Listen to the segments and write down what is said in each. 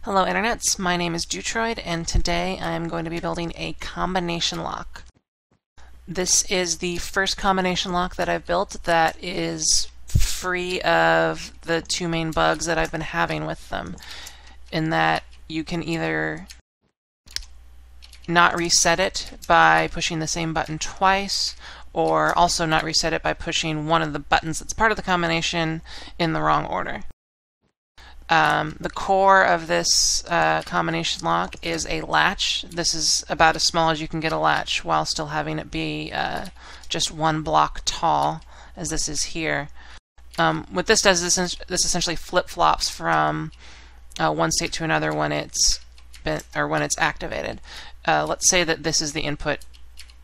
Hello Internets, my name is dewtroid and today I'm going to be building a combination lock. This is the first combination lock that I've built that is free of the two main bugs that I've been having with them, in that you can either not reset it by pushing the same button twice, or also not reset it by pushing one of the buttons that's part of the combination in the wrong order. The core of this combination lock is a latch. This is about as small as you can get a latch while still having it be just one block tall, as this is here. What this does is this essentially flip-flops from one state to another when it's activated. Let's say that this is the input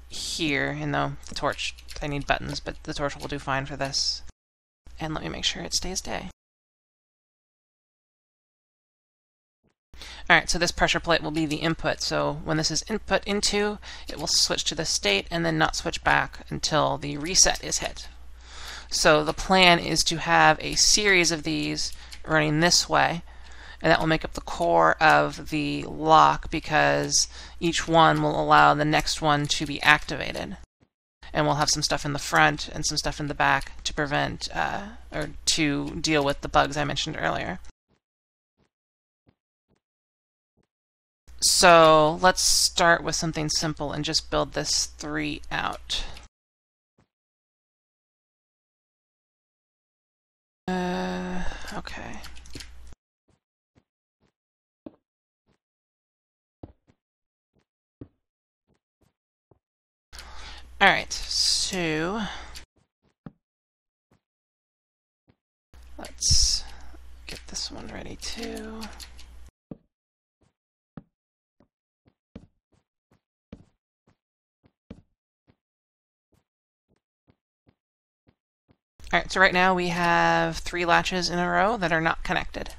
here, and though the torch, I need buttons, but the torch will do fine for this. And let me make sure it stays day. Alright, so this pressure plate will be the input, so when this is input into, it will switch to this state and then not switch back until the reset is hit. So the plan is to have a series of these running this way, and that will make up the core of the lock because each one will allow the next one to be activated. And we'll have some stuff in the front and some stuff in the back to prevent, or to deal with the bugs I mentioned earlier. So let's start with something simple and just build this 3 out. Okay. Alright, so let's get this one ready too. Alright, so right now we have 3 latches in a row that are not connected.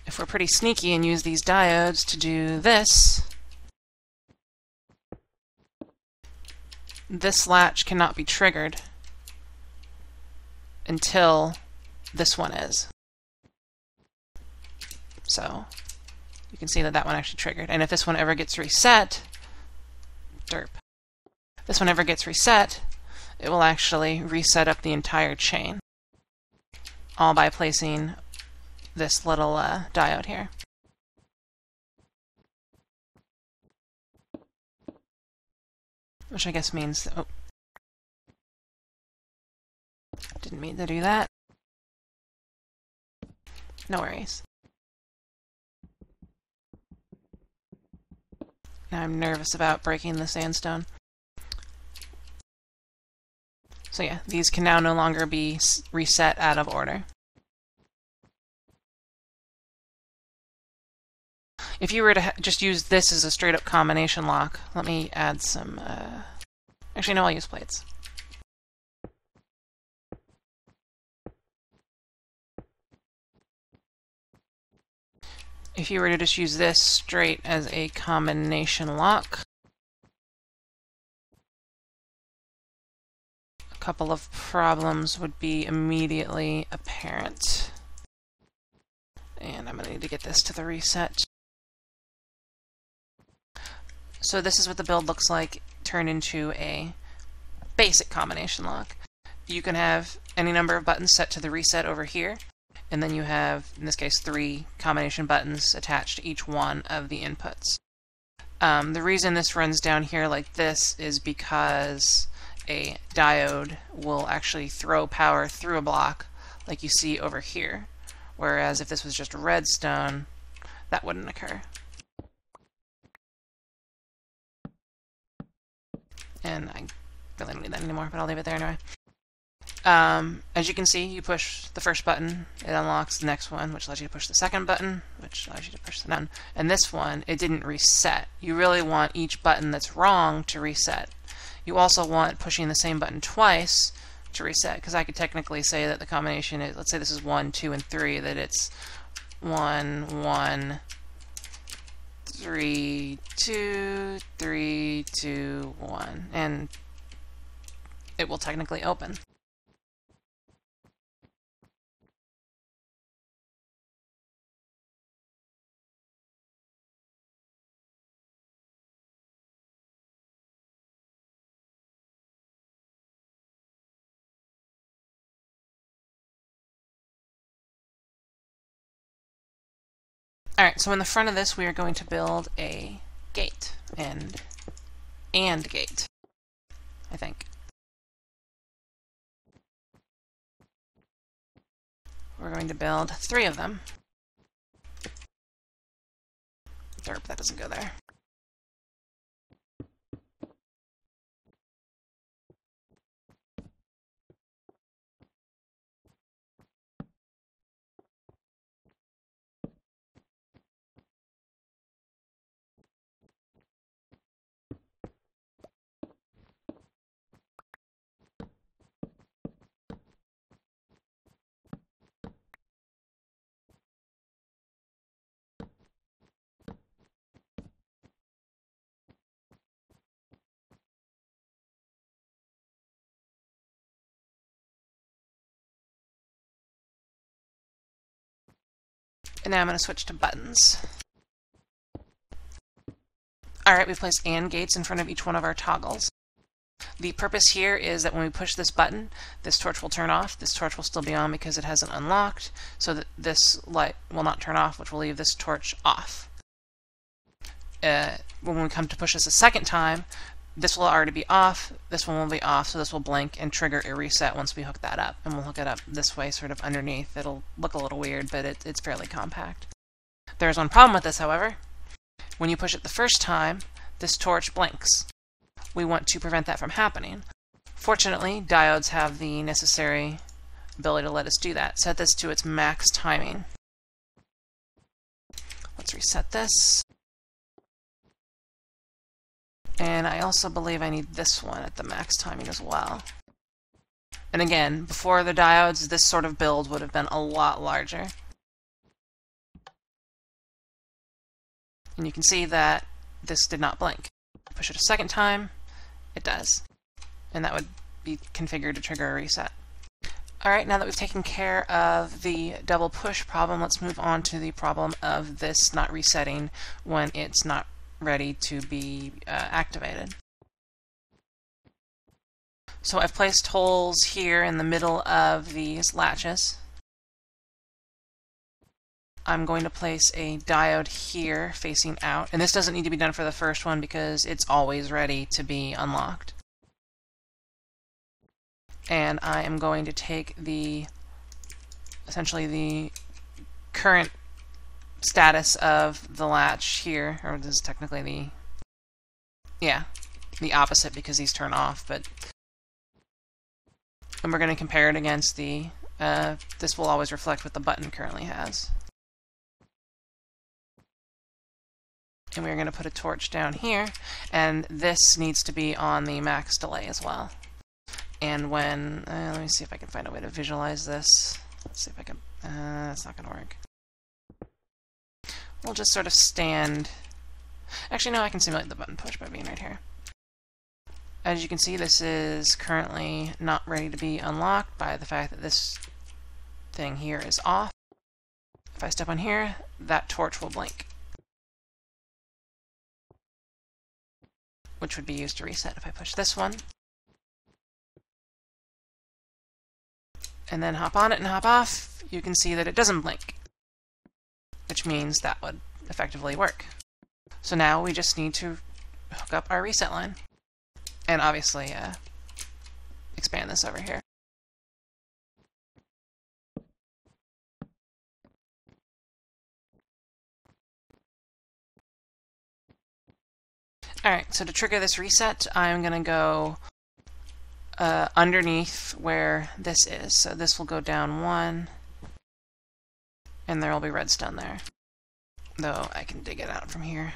If we're pretty sneaky and use these diodes to do this, this latch cannot be triggered until this one is. So you can see that that one actually triggered. And if this one ever gets reset, this one ever gets reset, it will actually reset up the entire chain, all by placing this little diode here. Which I guess means, oh, didn't mean to do that. No worries. Now I'm nervous about breaking the sandstone. So yeah, these can now no longer be reset out of order. If you were to just use this as a straight-up combination lock, let me add some... Actually, no, I'll use plates. If you were to just use this straight as a combination lock, couple of problems would be immediately apparent. And I'm going to need to get this to the reset. So this is what the build looks like turned into a basic combination lock. You can have any number of buttons set to the reset over here, and then you have, in this case, 3 combination buttons attached to each one of the inputs. The reason this runs down here like this is because a diode will actually throw power through a block like you see over here, whereas if this was just redstone, that wouldn't occur. And I really don't need that anymore, but I'll leave it there anyway. As you can see, you push the first button, it unlocks the next one, which allows you to push the second button, which allows you to push the next one. And this one, it didn't reset. You really want each button that's wrong to reset. You also want pushing the same button twice to reset, because I could technically say that the combination is, let's say this is 1, 2, and 3, that it's 1, 1, 3, 2, 3, 2, 1, and it will technically open. Alright, so in the front of this we are going to build a gate, and gate, I think. We're going to build 3 of them. Derp, that doesn't go there. And now I'm going to switch to buttons. Alright, we've placed AND gates in front of each one of our toggles. The purpose here is that when we push this button, this torch will turn off. This torch will still be on because it hasn't unlocked, so that this light will not turn off, which will leave this torch off. When we come to push this a second time, this will already be off, this one will be off, so this will blink and trigger a reset once we hook that up. And we'll hook it up this way, sort of underneath. It'll look a little weird, but it's fairly compact. There's one problem with this, however. When you push it the first time, this torch blinks. We want to prevent that from happening. Fortunately, diodes have the necessary ability to let us do that. Set this to its max timing. Let's reset this. And I also believe I need this one at the max timing as well. And again, before the diodes, this sort of build would have been a lot larger. And you can see that this did not blink. Push it a second time, it does. And that would be configured to trigger a reset. Alright, now that we've taken care of the double push problem, let's move on to the problem of this not resetting when it's not ready to be activated. So I've placed holes here in the middle of these latches. I'm going to place a diode here facing out, and this doesn't need to be done for the first one because it's always ready to be unlocked. And I am going to take essentially the current status of the latch here, or this is technically the opposite because these turn off, and we're going to compare it against this will always reflect what the button currently has. And we're going to put a torch down here, and this needs to be on the max delay as well. And when, let me see if I can find a way to visualize this. Let's see if I can, that's not going to work. We'll just sort of stand, actually no, I can simulate the button push by being right here. As you can see, this is currently not ready to be unlocked by the fact that this thing here is off. If I step on here, that torch will blink, which would be used to reset if I push this one. And then hop on it and hop off, you can see that it doesn't blink, which means that would effectively work. So now we just need to hook up our reset line, and obviously expand this over here. Alright, so to trigger this reset, I'm going to go underneath where this is. So this will go down 1, and there will be redstone there. Though I can dig it out from here.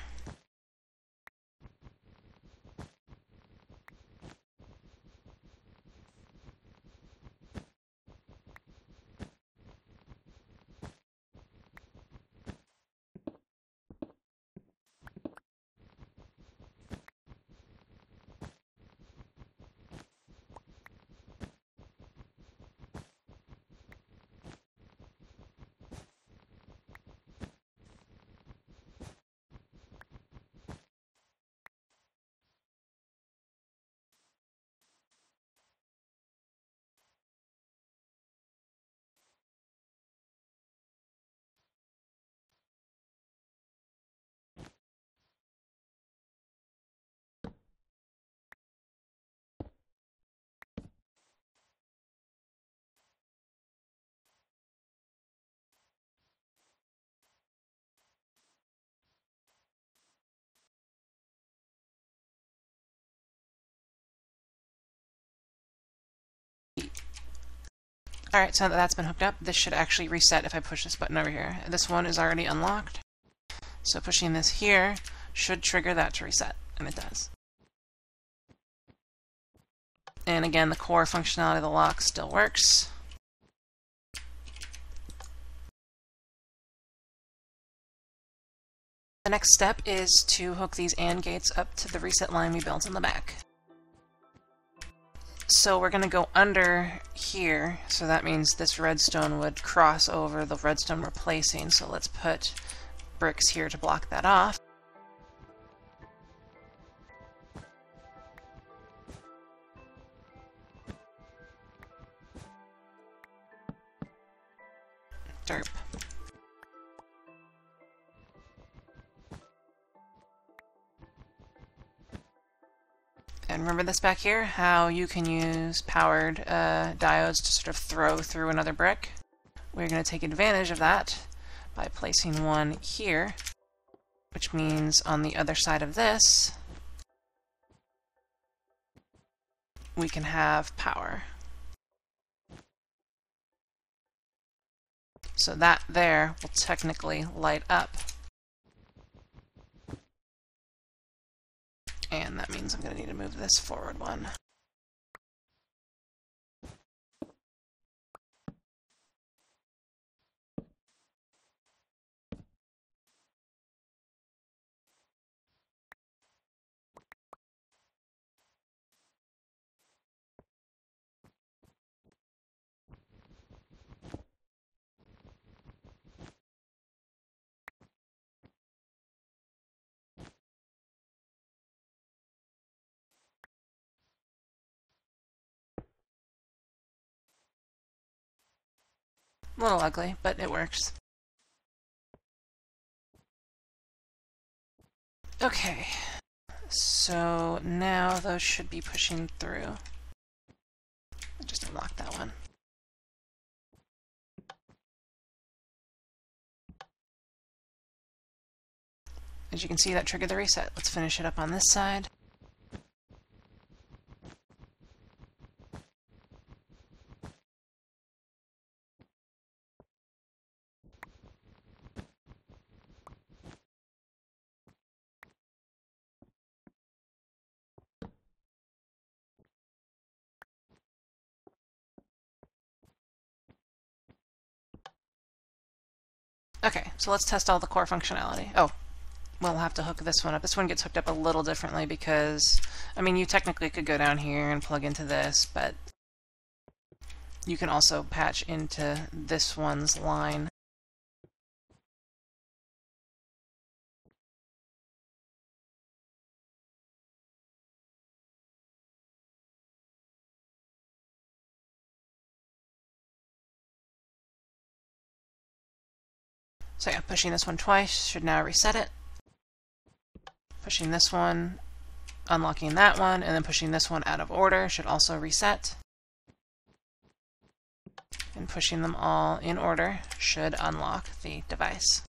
Alright, so now that that's been hooked up, this should actually reset if I push this button over here. This one is already unlocked, so pushing this here should trigger that to reset, and it does. And again, the core functionality of the lock still works. The next step is to hook these AND gates up to the reset line we built in the back. So we're going to go under here, so that means this redstone would cross over the redstone we're placing, so let's put bricks here to block that off. Derp. And remember this back here, how you can use powered diodes to sort of throw through another brick? We're going to take advantage of that by placing one here, which means on the other side of this, we can have power. So that there will technically light up. And that means I'm going to need to move this forward one. A little ugly, but it works. Okay, so now those should be pushing through. I just unlocked that one. As you can see, that triggered the reset. Let's finish it up on this side. Okay, so let's test all the core functionality. Oh, we'll have to hook this one up. This one gets hooked up a little differently because, I mean, you technically could go down here and plug into this, but you can also patch into this one's line. So yeah, pushing this one twice should now reset it. Pushing this one, unlocking that one, and then pushing this one out of order should also reset. And pushing them all in order should unlock the device.